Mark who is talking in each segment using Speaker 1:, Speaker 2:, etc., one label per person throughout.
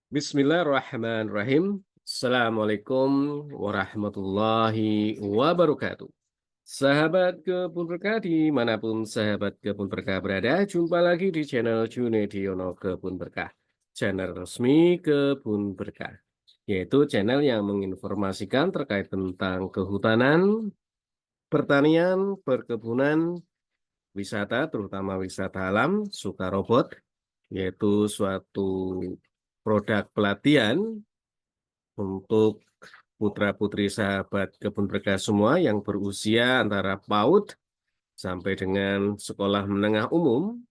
Speaker 1: Bismillahirrahmanirrahim. Assalamualaikum warahmatullahi wabarakatuh. Sahabat Kebun Berkah dimanapun sahabat Kebun Berkah berada, jumpa lagi di channel Junediono Kebun Berkah. Channel resmi Kebun Berkah, yaitu channel yang menginformasikan terkait tentang kehutanan, pertanian, perkebunan, wisata, terutama wisata alam, suka robot, yaitu suatu produk pelatihan untuk putra-putri sahabat Kebun Berkah semua yang berusia antara PAUD sampai dengan sekolah menengah umum,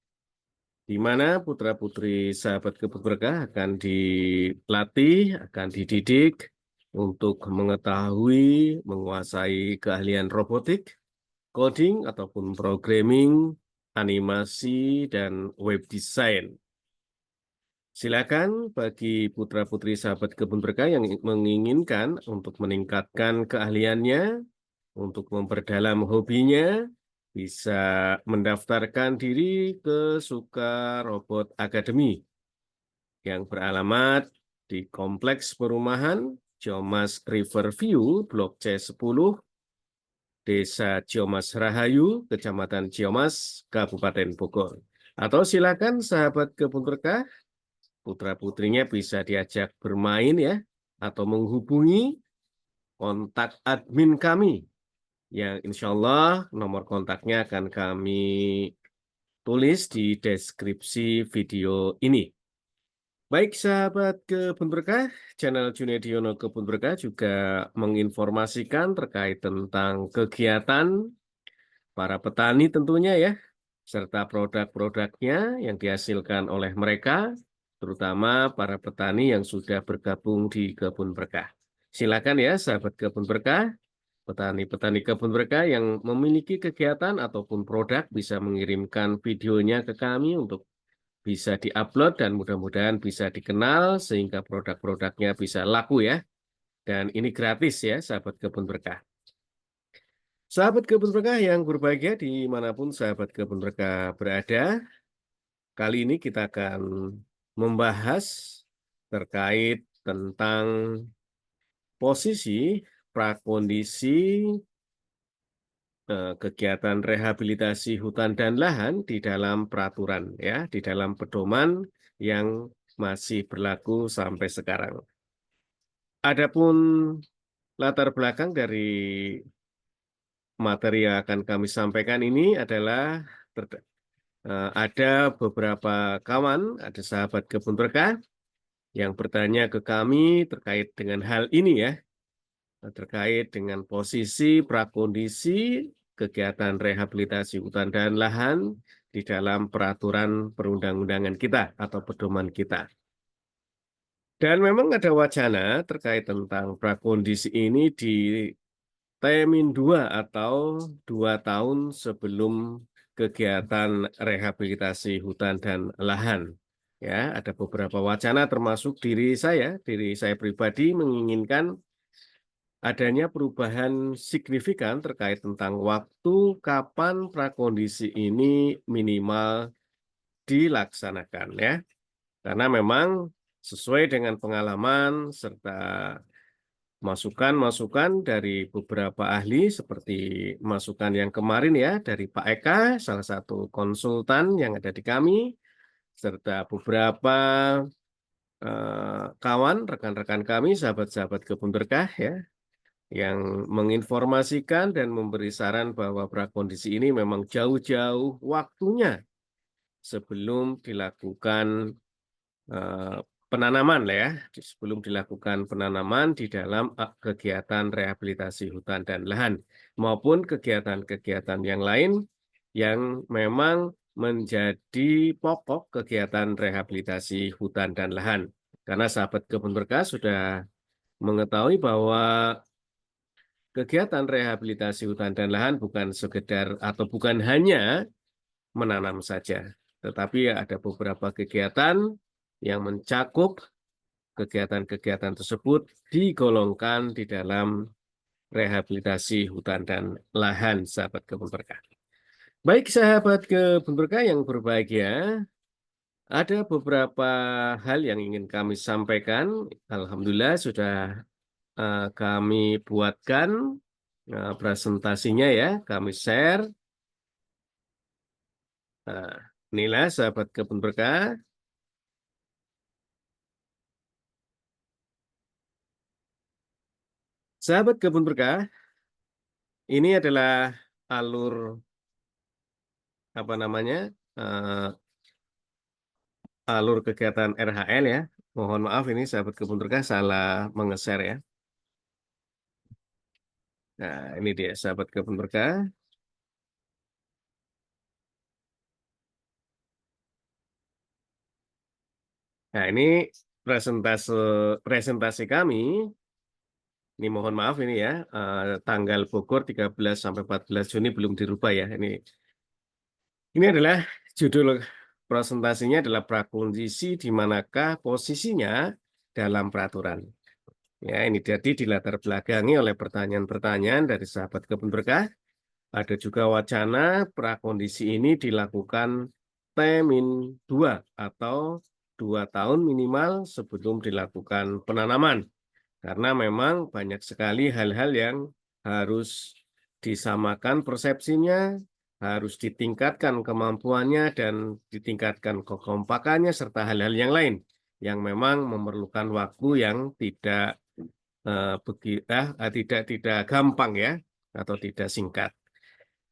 Speaker 1: di mana putra-putri sahabat Kebun Berkah akan dilatih, akan dididik untuk mengetahui, menguasai keahlian robotik, coding ataupun programming, animasi, dan web design. Silakan bagi putra-putri sahabat Kebun Berkah yang menginginkan untuk meningkatkan keahliannya, untuk memperdalam hobinya, bisa mendaftarkan diri ke Suka Robot Academy yang beralamat di Kompleks Perumahan Ciamas Riverview, Blok C10, Desa Ciamas Rahayu, Kecamatan Ciamas, Kabupaten Bogor. Atau silakan sahabat Kebun Berkah, putra-putrinya bisa diajak bermain ya, atau menghubungi kontak admin kami, yang insya Allah nomor kontaknya akan kami tulis di deskripsi video ini. Baik sahabat Kebun Berkah, channel Junediono Kebun Berkah juga menginformasikan terkait tentang kegiatan para petani tentunya ya, serta produk-produknya yang dihasilkan oleh mereka, terutama para petani yang sudah bergabung di Kebun Berkah. Silakan ya sahabat Kebun Berkah, petani-petani Kebun Berkah yang memiliki kegiatan ataupun produk bisa mengirimkan videonya ke kami untuk bisa diupload dan mudah-mudahan bisa dikenal sehingga produk-produknya bisa laku ya. Dan ini gratis ya sahabat Kebun Berkah. Sahabat Kebun Berkah yang berbahagia dimanapun sahabat Kebun Berkah berada, kali ini kita akan membahas terkait tentang posisi prakondisi kegiatan rehabilitasi hutan dan lahan di dalam peraturan ya, di dalam pedoman yang masih berlaku sampai sekarang. Adapun latar belakang dari materi yang akan kami sampaikan ini adalah ada beberapa kawan, ada sahabat Kebun Berkah yang bertanya ke kami terkait dengan hal ini ya, terkait dengan posisi prakondisi kegiatan rehabilitasi hutan dan lahan di dalam peraturan perundang-undangan kita atau pedoman kita. Dan memang ada wacana terkait tentang prakondisi ini di T-2 atau 2 tahun sebelum kegiatan rehabilitasi hutan dan lahan. Ya, ada beberapa wacana termasuk diri saya pribadi menginginkan adanya perubahan signifikan terkait tentang waktu kapan prakondisi ini minimal dilaksanakan ya. Karena memang sesuai dengan pengalaman serta masukan-masukan dari beberapa ahli seperti masukan yang kemarin ya dari Pak Eka, salah satu konsultan yang ada di kami, serta beberapa kawan, rekan-rekan kami, sahabat-sahabat Kebun Berkah ya, yang menginformasikan dan memberi saran bahwa prakondisi ini memang jauh-jauh waktunya sebelum dilakukan eh, penanaman lah ya, sebelum dilakukan penanaman di dalam kegiatan rehabilitasi hutan dan lahan maupun kegiatan-kegiatan yang lain yang memang menjadi pokok kegiatan rehabilitasi hutan dan lahan. Karena sahabat Kebun Berkah sudah mengetahui bahwa kegiatan rehabilitasi hutan dan lahan bukan sekedar atau bukan hanya menanam saja, tetapi ada beberapa kegiatan yang mencakup kegiatan-kegiatan tersebut digolongkan di dalam rehabilitasi hutan dan lahan, sahabat Kebun Berkah. Baik sahabat Kebun Berkah yang berbahagia, Ada beberapa hal yang ingin kami sampaikan. Alhamdulillah sudah kami buatkan presentasinya ya, kami share. Nah, inilah sahabat kebun berkah. Sahabat kebun berkah, ini adalah alur apa namanya? eh, alur kegiatan RHL ya. Mohon maaf ini sahabat kebun berkah salah menge-share ya. Nah, ini dia sahabat kebun berkah. Nah, ini presentase presentasi kami. Ini mohon maaf ini ya, tanggal Bogor 13 sampai 14 Juni belum dirubah ya. Ini adalah judul presentasinya adalah prakondisi di manakah posisinya dalam peraturan. Ya, ini jadi dilatar belakangi oleh pertanyaan-pertanyaan dari sahabat kebun berkah. Ada juga wacana prakondisi ini dilakukan T-2 atau 2 tahun minimal sebelum dilakukan penanaman. Karena memang banyak sekali hal-hal yang harus disamakan persepsinya, harus ditingkatkan kemampuannya dan ditingkatkan kekompakannya serta hal-hal yang lain yang memang memerlukan waktu yang tidak gampang ya atau tidak singkat.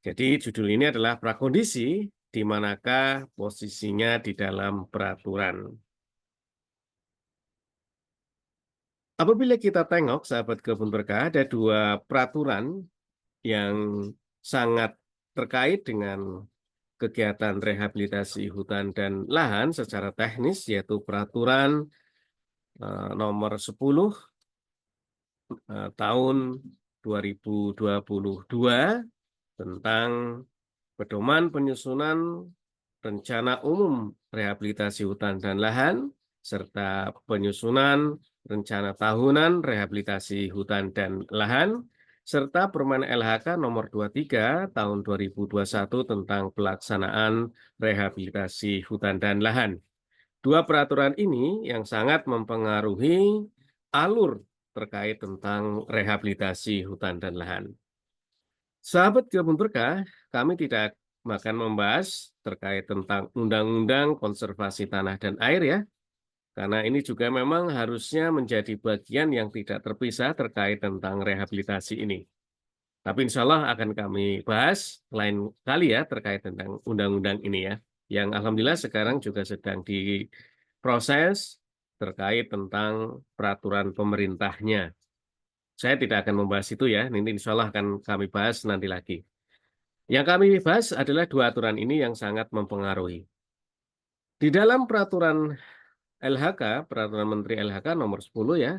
Speaker 1: Jadi judul ini adalah prakondisi di manakah posisinya di dalam peraturan. Apabila kita tengok sahabat kebun berkah ada dua peraturan yang sangat terkait dengan kegiatan rehabilitasi hutan dan lahan secara teknis yaitu peraturan nomor 10 tahun 2022 tentang pedoman penyusunan rencana umum rehabilitasi hutan dan lahan serta penyusunan rencana tahunan rehabilitasi hutan dan lahan serta Permen LHK nomor 23 tahun 2021 tentang pelaksanaan rehabilitasi hutan dan lahan. Dua peraturan ini yang sangat mempengaruhi alur terkait tentang rehabilitasi hutan dan lahan. Sahabat kebun berkah, kami tidak akan membahas terkait tentang Undang-Undang Konservasi Tanah dan Air ya, karena ini juga memang harusnya menjadi bagian yang tidak terpisah terkait tentang rehabilitasi ini. Tapi insya Allah akan kami bahas lain kali ya terkait tentang undang-undang ini ya, yang alhamdulillah sekarang juga sedang diproses terkait tentang peraturan pemerintahnya. Saya tidak akan membahas itu ya, nanti insya Allah akan kami bahas nanti lagi. Yang kami bahas adalah dua aturan ini yang sangat mempengaruhi. Di dalam peraturan LHK, peraturan Menteri LHK nomor 10 ya,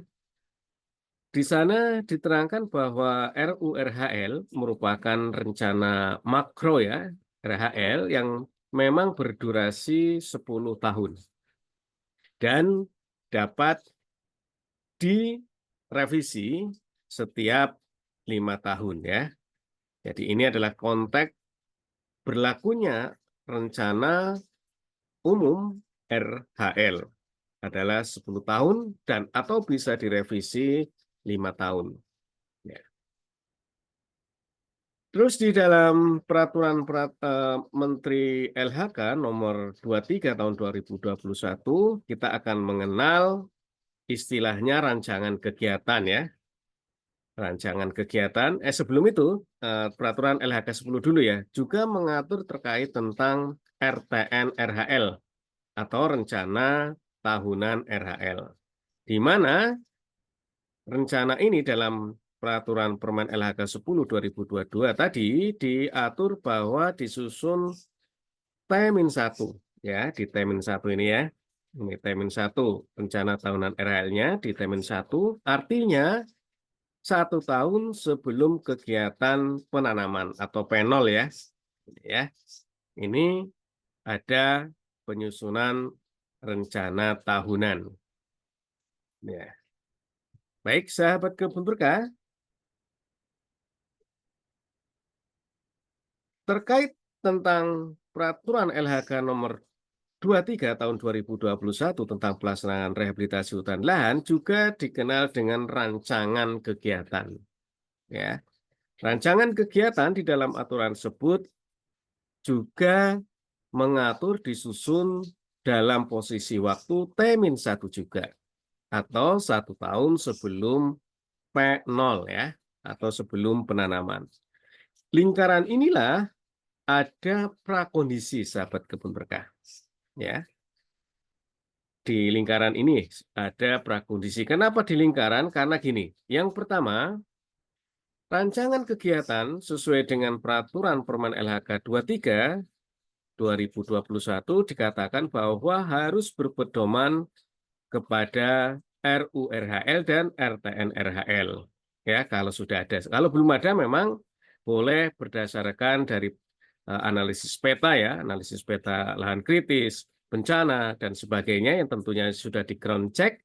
Speaker 1: di sana diterangkan bahwa RURHL merupakan rencana makro ya, RHL yang memang berdurasi 10 tahun dan dapat direvisi setiap 5 tahun ya. Jadi ini adalah konteks berlakunya rencana umum RHL adalah 10 tahun dan atau bisa direvisi 5 tahun. Ya. Terus di dalam peraturan Menteri LHK nomor 23 tahun 2021 kita akan mengenal istilahnya rancangan kegiatan ya. Rancangan kegiatan, sebelum itu peraturan LHK 10 dulu ya, juga mengatur terkait tentang RTN RHL atau rencana tahunan RHL. Di mana rencana ini dalam peraturan Permen LHK 10 2022 tadi diatur bahwa disusun T-1 ya, di T-1 ini ya. Ini T-1 rencana tahunan RHL-nya di T-1 artinya 1 tahun sebelum kegiatan penanaman atau penol ya. Ya. Ini ada penyusunan rencana tahunan. Ya. Baik, sahabat kebun berkah, terkait tentang peraturan LHK nomor 23 tahun 2021 tentang pelaksanaan rehabilitasi hutan lahan juga dikenal dengan rancangan kegiatan. Ya, rancangan kegiatan di dalam aturan tersebut juga mengatur disusun dalam posisi waktu T-1 juga, atau 1 tahun sebelum P0 ya, atau sebelum penanaman. Lingkaran inilah ada prakondisi sahabat kebun berkah. Ya, di lingkaran ini ada prakondisi. Kenapa di lingkaran? Karena gini, yang pertama, rancangan kegiatan sesuai dengan peraturan Permen LHK 23 2021 dikatakan bahwa harus berpedoman kepada RURHL dan RTN-RHL. Ya, kalau sudah ada. Kalau belum ada memang boleh berdasarkan dari analisis peta ya, analisis peta lahan kritis, bencana dan sebagainya yang tentunya sudah di ground check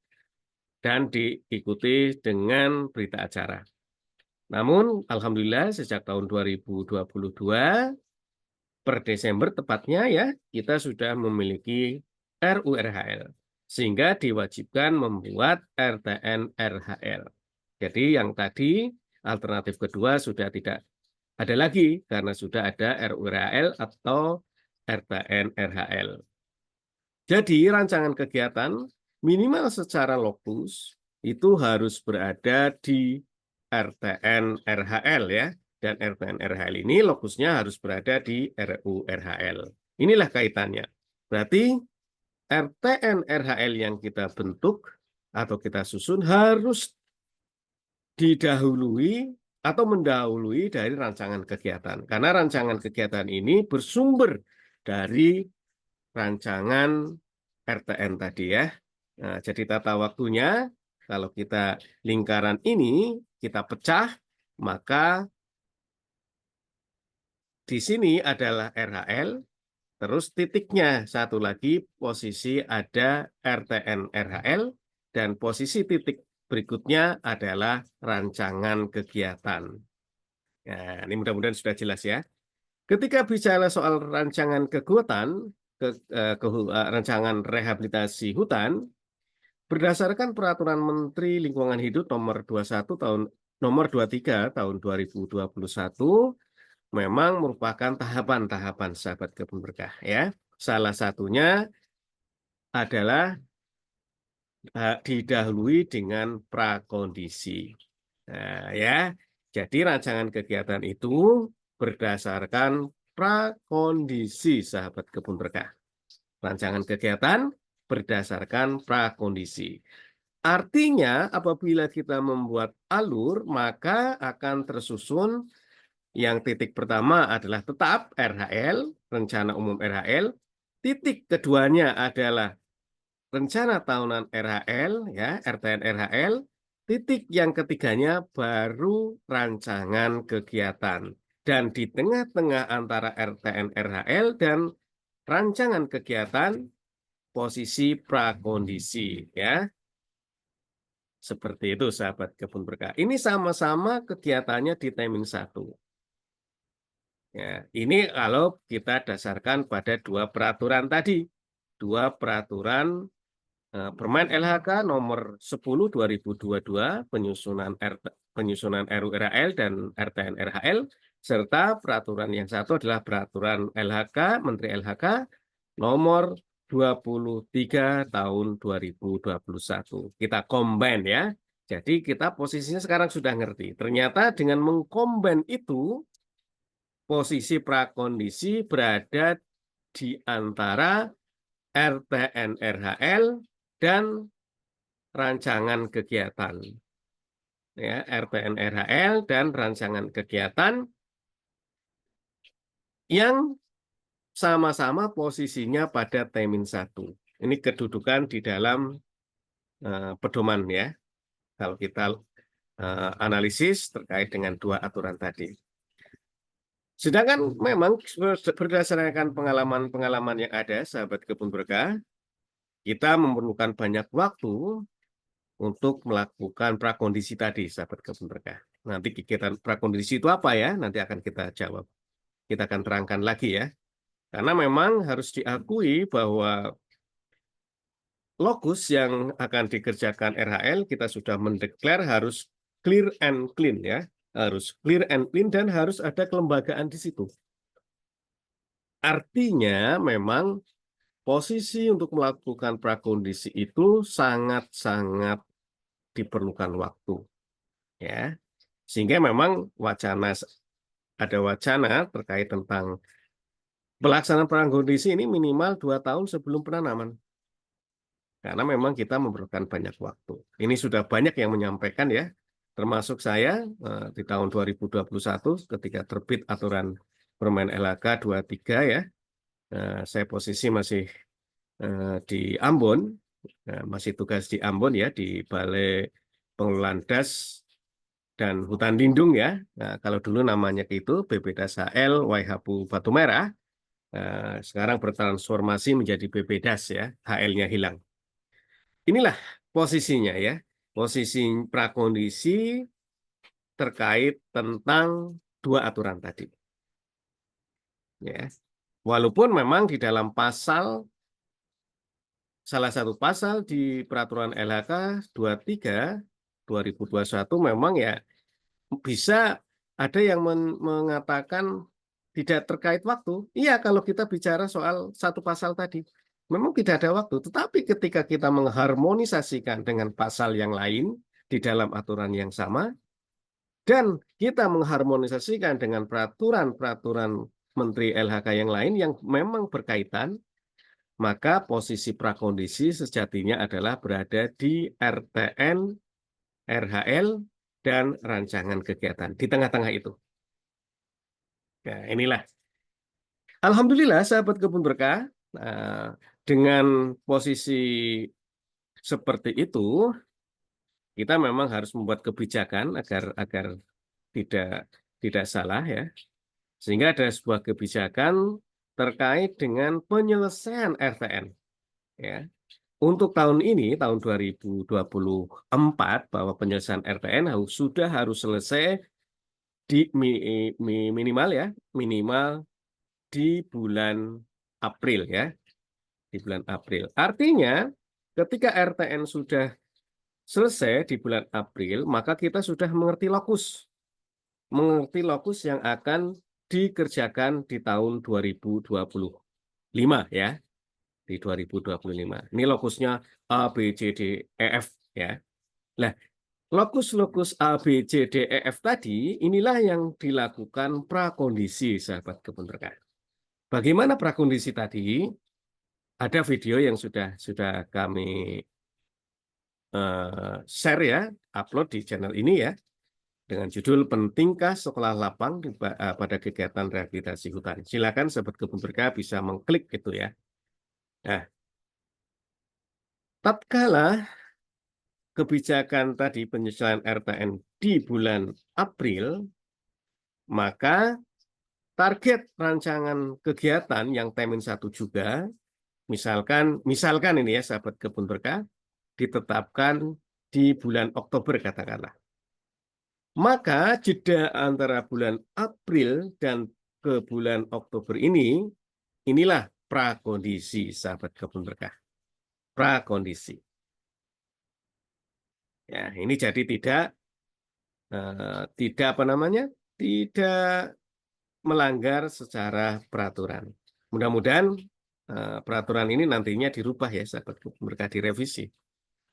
Speaker 1: dan diikuti dengan berita acara. Namun alhamdulillah sejak tahun 2022 per Desember tepatnya ya, kita sudah memiliki RURHL sehingga diwajibkan membuat RTN-RHL. Jadi yang tadi alternatif kedua sudah tidak ada lagi karena sudah ada RURHL atau RTN-RHL. Jadi rancangan kegiatan minimal secara lokus itu harus berada di RTN-RHL ya. Dan RTN-RHL ini lokusnya harus berada di RURHL. Inilah kaitannya. Berarti RTN-RHL yang kita bentuk atau kita susun harus didahului atau mendahului dari rancangan kegiatan. Karena rancangan kegiatan ini bersumber dari rancangan RTN tadi ya. Nah, jadi tata waktunya, kalau kita lingkaran ini kita pecah, maka di sini adalah RHL, terus titiknya satu lagi posisi ada RTN-RHL, dan posisi titik berikutnya adalah rancangan kegiatan. Nah, ini mudah-mudahan sudah jelas ya. Ketika bicara soal rancangan kegiatan, rancangan rehabilitasi hutan, berdasarkan Peraturan Menteri Lingkungan Hidup nomor 23 tahun 2021, memang merupakan tahapan-tahapan sahabat kebun berkah ya. Salah satunya adalah didahului dengan prakondisi. Nah, ya. Jadi rancangan kegiatan itu berdasarkan prakondisi sahabat kebun berkah. Rancangan kegiatan berdasarkan prakondisi. Artinya apabila kita membuat alur, maka akan tersusun yang titik pertama adalah tetap RHL, rencana umum RHL. Titik keduanya adalah rencana tahunan RHL, ya, RTN RHL. Titik yang ketiganya baru rancangan kegiatan. Dan di tengah-tengah antara RTN RHL dan rancangan kegiatan, posisi prakondisi, ya. Seperti itu, sahabat kebun berkah. Ini sama-sama kegiatannya di timing 1. Ya, ini kalau kita dasarkan pada dua peraturan tadi. Dua peraturan Permen LHK nomor 10 2022 penyusunan RURHL dan RTN RHL, serta peraturan yang satu adalah peraturan LHK Menteri LHK nomor 23 tahun 2021. Kita combine ya. Jadi kita posisinya sekarang sudah ngerti. Ternyata dengan mengcombine itu, posisi prakondisi berada di antara RTN RHL dan rancangan kegiatan. Ya, RTN RHL dan rancangan kegiatan yang sama-sama posisinya pada T-1. Ini kedudukan di dalam pedoman ya. Kalau kita analisis terkait dengan dua aturan tadi. Sedangkan memang berdasarkan pengalaman-pengalaman yang ada, sahabat kebun berkah, kita memerlukan banyak waktu untuk melakukan prakondisi tadi, sahabat kebun berkah. Nanti kegiatan prakondisi itu apa ya? Nanti akan kita jawab. Kita akan terangkan lagi ya. Karena memang harus diakui bahwa lokus yang akan dikerjakan RHL kita sudah mendeklar harus clear and clean ya, harus clear and clean dan harus ada kelembagaan di situ. Artinya memang posisi untuk melakukan prakondisi itu sangat-sangat diperlukan waktu ya. Sehingga memang ada wacana terkait tentang pelaksanaan prakondisi ini minimal 2 tahun sebelum penanaman. Karena memang kita memerlukan banyak waktu. Ini sudah banyak yang menyampaikan ya, termasuk saya di tahun 2021 ketika terbit aturan Permen LHK 23 ya. Saya posisi masih di Ambon, masih tugas di Ambon ya, di Balai Pengelolaan Das dan Hutan Lindung ya. Nah, kalau dulu namanya itu BPDAS HL Waihapu Batu Merah, sekarang bertransformasi menjadi BPDAS ya, HL-nya hilang. Inilah posisinya ya, posisi prakondisi terkait tentang 2 aturan tadi. Ya. Walaupun memang di dalam salah satu pasal di Peraturan LHK 23 2021 memang ya bisa ada yang mengatakan tidak terkait waktu. Iya, kalau kita bicara soal satu pasal tadi, memang tidak ada waktu. Tetapi ketika kita mengharmonisasikan dengan pasal yang lain di dalam aturan yang sama, dan kita mengharmonisasikan dengan peraturan-peraturan Menteri LHK yang lain yang memang berkaitan, maka posisi prakondisi sejatinya adalah berada di RTN, RHL, dan rancangan kegiatan. Di tengah-tengah itu. Nah, inilah. Alhamdulillah, sahabat kebun berkah, dengan posisi seperti itu, kita memang harus membuat kebijakan agar tidak tidak salah ya. Sehingga ada sebuah kebijakan terkait dengan penyelesaian RTN. Ya. Untuk tahun ini, tahun 2024, bahwa penyelesaian RTN sudah harus selesai di minimal ya, minimal di bulan April ya, di bulan April. Artinya, ketika RTN sudah selesai di bulan April, maka kita sudah mengerti lokus yang akan dikerjakan di tahun 2025 ya, di 2025. Ini lokusnya A, B, C, D, E, F ya. Nah, lokus-lokus A, B, C, D, E, F tadi, inilah yang dilakukan prakondisi, sahabat kebun berkah. Bagaimana prakondisi tadi? Ada video yang sudah kami share ya, upload di channel ini ya, dengan judul Pentingkah Sekolah Lapang pada Kegiatan Rehabilitasi Hutan. Silakan sahabat kebun berkah bisa mengklik itu ya. Nah, tatkala kebijakan tadi penyesuaian RTN di bulan April, maka target rancangan kegiatan yang T-1 juga, misalkan ini ya sahabat kebun berkah, ditetapkan di bulan Oktober katakanlah. Maka jeda antara bulan April dan ke bulan Oktober ini, inilah prakondisi sahabat kebun berkah. Prakondisi. Ya, ini jadi tidak tidak melanggar secara peraturan. Mudah-mudahan peraturan ini nantinya dirubah ya sahabat kebun berkah, direvisi.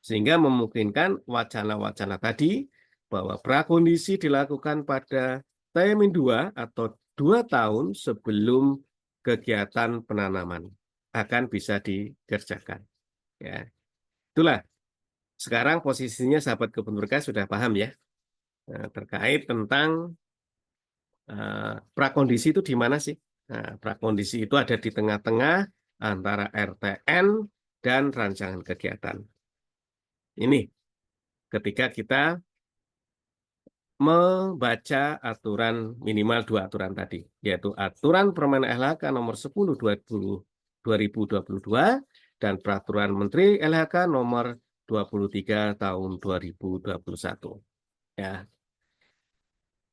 Speaker 1: Sehingga memungkinkan wacana-wacana tadi bahwa prakondisi dilakukan pada T-2 atau 2 tahun sebelum kegiatan penanaman akan bisa dikerjakan. Ya, itulah. Sekarang posisinya sahabat kebun berkah sudah paham ya terkait tentang prakondisi itu di mana sih? Nah, prakondisi itu ada di tengah-tengah antara RTN dan rancangan kegiatan. Ini ketika kita membaca aturan minimal 2 aturan tadi, yaitu aturan Permen LHK nomor 10 2022 dan peraturan Menteri LHK nomor 23 tahun 2021. Ya.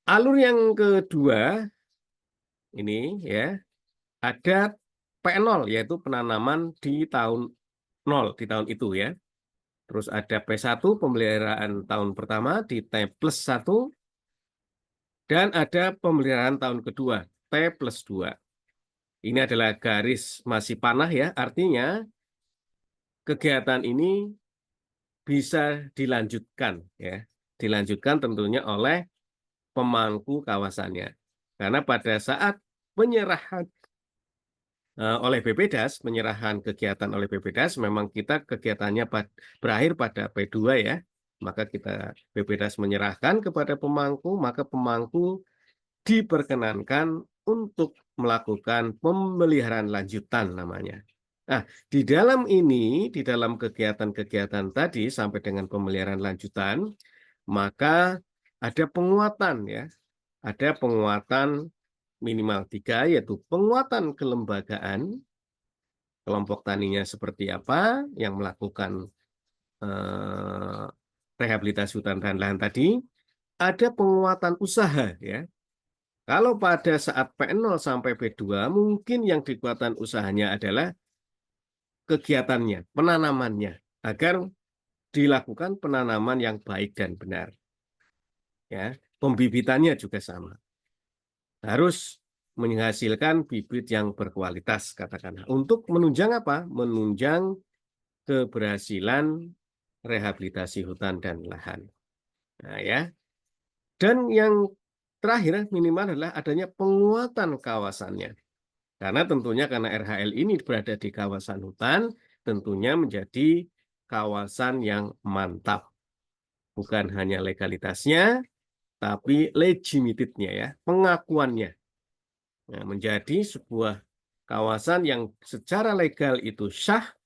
Speaker 1: Alur yang kedua ini ya, ada P0 yaitu penanaman di tahun 0 di tahun itu ya. Terus ada P1 pemeliharaan tahun pertama di T+1 dan ada pemeliharaan tahun kedua T+2. Ini adalah garis masih panah ya, artinya kegiatan ini bisa dilanjutkan ya. Dilanjutkan tentunya oleh pemangku kawasannya. Karena pada saat penyerahan oleh BPDAS, penyerahan kegiatan oleh BPDAS, memang kita kegiatannya berakhir pada P2 ya. Maka BPDAS menyerahkan kepada pemangku, maka pemangku diperkenankan untuk melakukan pemeliharaan lanjutan namanya. Nah, di dalam kegiatan-kegiatan tadi sampai dengan pemeliharaan lanjutan, maka ada penguatan ya, ada penguatan minimal 3, yaitu penguatan kelembagaan, kelompok taninya seperti apa, yang melakukan rehabilitasi hutan dan lahan tadi, ada penguatan usaha ya. Kalau pada saat P0 sampai P2, mungkin yang dikuatkan usahanya adalah kegiatannya, penanamannya, agar dilakukan penanaman yang baik dan benar. Ya, pembibitannya juga sama. Harus menghasilkan bibit yang berkualitas, katakanlah. Untuk menunjang apa? Menunjang keberhasilan rehabilitasi hutan dan lahan. Nah, ya. Dan yang terakhir minimal adalah adanya penguatan kawasannya. Karena RHL ini berada di kawasan hutan, tentunya menjadi kawasan yang mantap. Bukan hanya legalitasnya, tapi legitimitednya ya, pengakuannya. Nah, menjadi sebuah kawasan yang secara legal itu sah,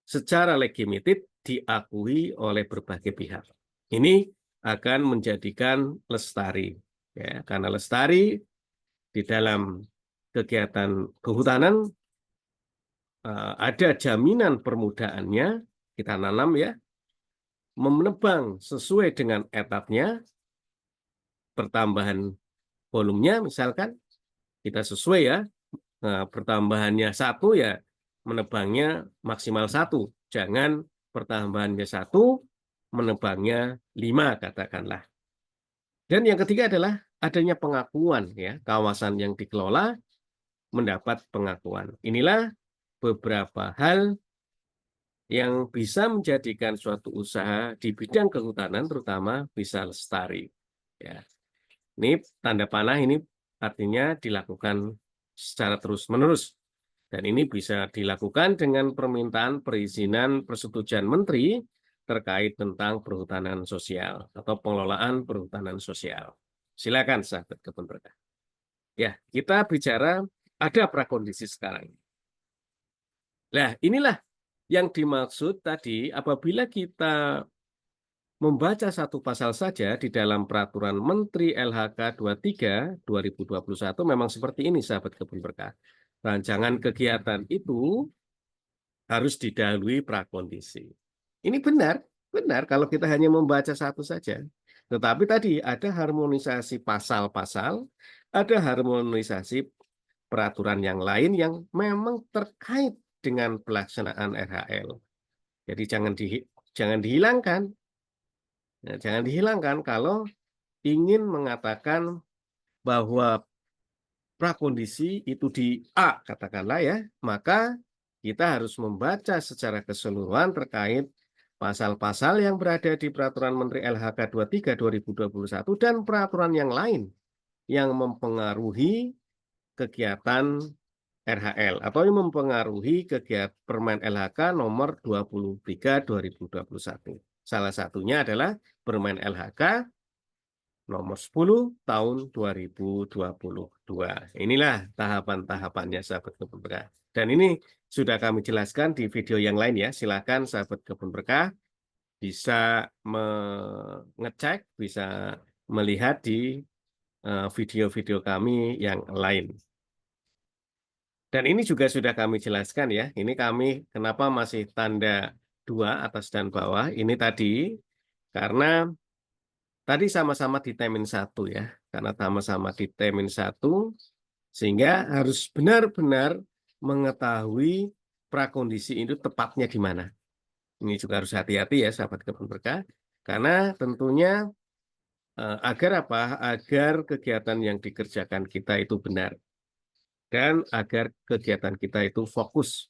Speaker 1: secara legitimated diakui oleh berbagai pihak. Ini akan menjadikan lestari. Ya, karena lestari di dalam kegiatan kehutanan ada jaminan permudaannya, kita nanam ya, menebang sesuai dengan etapnya, pertambahan volumenya misalkan, kita sesuai ya, pertambahannya 1 ya, menebangnya maksimal 1, jangan pertambahannya 1, menebangnya 5 katakanlah. Dan yang ketiga adalah adanya pengakuan ya, kawasan yang dikelola mendapat pengakuan. Inilah beberapa hal yang bisa menjadikan suatu usaha di bidang kehutanan terutama bisa lestari. Ya. Ini tanda panah ini artinya dilakukan secara terus-menerus. Dan ini bisa dilakukan dengan permintaan perizinan persetujuan menteri terkait tentang perhutanan sosial atau pengelolaan perhutanan sosial. Silakan sahabat kebun berkah. Ya, kita bicara ada prakondisi sekarang. Nah, inilah yang dimaksud tadi apabila kita membaca satu pasal saja di dalam Peraturan Menteri LHK 23 2021 memang seperti ini sahabat kebun berkah. Rancangan kegiatan itu harus didahului prakondisi. Ini benar kalau kita hanya membaca satu saja. Tetapi tadi ada harmonisasi pasal-pasal, ada harmonisasi peraturan yang lain yang memang terkait dengan pelaksanaan RHL. Jadi jangan dihilangkan. Nah, jangan dihilangkan kalau ingin mengatakan bahwa prakondisi itu di A, katakanlah ya, maka kita harus membaca secara keseluruhan terkait pasal-pasal yang berada di Peraturan Menteri LHK 23 2021 dan peraturan yang lain yang mempengaruhi kegiatan RHL atau yang mempengaruhi kegiatan Permen LHK nomor 23 2021. Salah satunya adalah Permen LHK nomor 10 tahun 2022. Inilah tahapan-tahapannya sahabat kebun berkah. Dan ini sudah kami jelaskan di video yang lain ya. Silakan sahabat kebun berkah bisa mengecek, bisa melihat di video-video kami yang lain. Dan ini juga sudah kami jelaskan ya. Ini kami kenapa masih tanda 2 atas dan bawah. Ini tadi karena tadi sama-sama di Temin 1 ya, karena sama-sama di Temin 1, sehingga harus benar-benar mengetahui prakondisi itu tepatnya di mana. Ini juga harus hati-hati ya sahabat kebun berkah, karena tentunya agar apa? Agar kegiatan yang dikerjakan kita itu benar dan agar kegiatan kita itu fokus.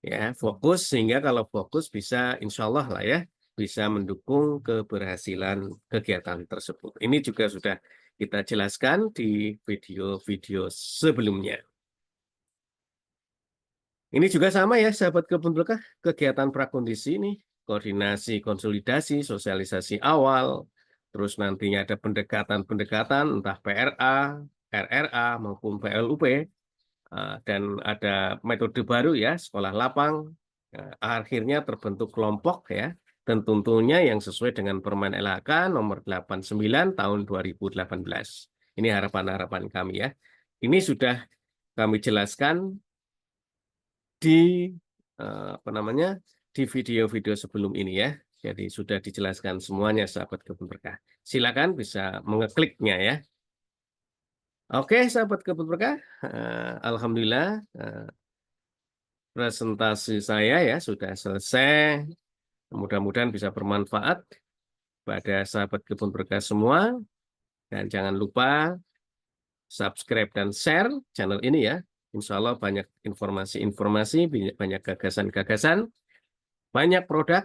Speaker 1: Ya, fokus sehingga kalau fokus bisa insya Allah lah ya, bisa mendukung keberhasilan kegiatan tersebut. Ini juga sudah kita jelaskan di video-video sebelumnya. Ini juga sama ya sahabat kebun berkah, kegiatan prakondisi ini, koordinasi, konsolidasi, sosialisasi awal, terus nantinya ada pendekatan-pendekatan entah PRA, RRA maupun PLUP, dan ada metode baru ya, sekolah lapang, akhirnya terbentuk kelompok ya, dan tentunya yang sesuai dengan Permen LHK nomor 89 tahun 2018. Ini harapan-harapan kami ya. Ini sudah kami jelaskan di apa namanya, di video-video sebelum ini ya. Jadi sudah dijelaskan semuanya sahabat kebun berkah. Silakan bisa mengekliknya ya. Oke sahabat kebun berkah, alhamdulillah presentasi saya ya sudah selesai. Mudah-mudahan bisa bermanfaat pada sahabat kebun berkah semua. Dan jangan lupa subscribe dan share channel ini ya. Insya Allah banyak informasi-informasi, banyak gagasan-gagasan, banyak produk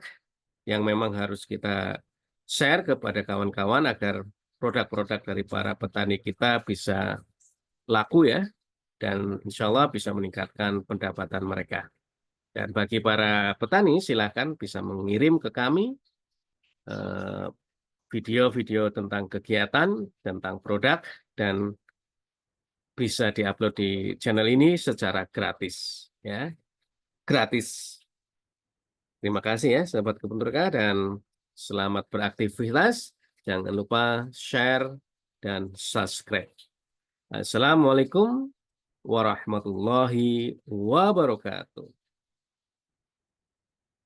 Speaker 1: yang memang harus kita share kepada kawan-kawan agar produk-produk dari para petani kita bisa laku ya. Dan insya Allah bisa meningkatkan pendapatan mereka. Dan bagi para petani, silakan bisa mengirim ke kami video-video tentang kegiatan, tentang produk, dan bisa diupload di channel ini secara gratis. Ya, gratis. Terima kasih ya, sahabat kebun berkah, dan selamat beraktivitas. Jangan lupa share dan subscribe. Assalamualaikum warahmatullahi wabarakatuh.